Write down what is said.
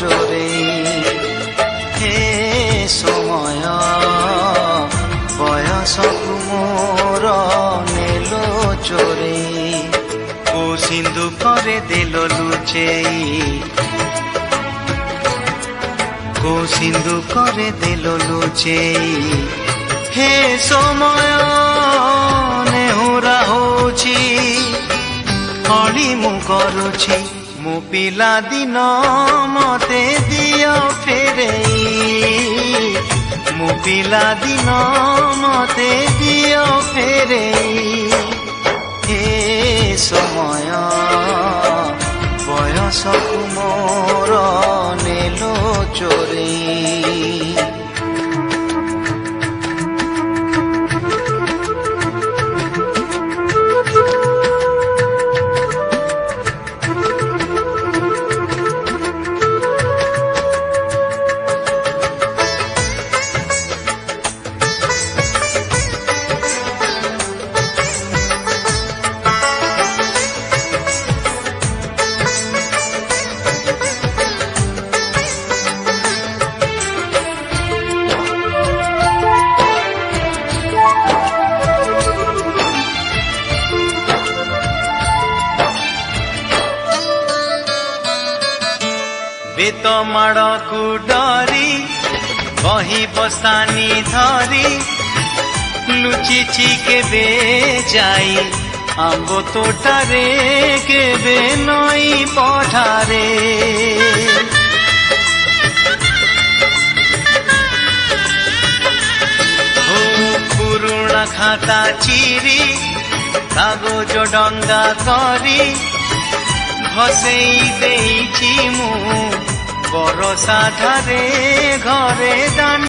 চোরেই হে সময় বয়সকু মোর নেলো চোরেই কো সিন্ধুকরে দেল লুচেই কো সিন্ধুকরে দেল লুচেই হে সময় নেহুরা হଉଛି অଳି ମୁଁ କରୁଛି ମୋ ପିଲା ଦିନ ମତେ ଦିଅ ଫେରେଇ ମୋ ପିଲା ଦିନ ମତେ ଦିଅ ଫେରେଇ ହେ ସମୟ ବୟସକୁ ମୋର ନେଲୋ ଚୋରେଇ বেত মাড়কু ডরি বহি বসানি ধরি লুচিছি কেবে যাই আম্ব তোটারে কেবে নই পঠারে ও পুরুଣା খাতা চিরি কাগজ ডঙ্গা করি ভসেই দেইছি মু বরষা ধারে ঘরে দান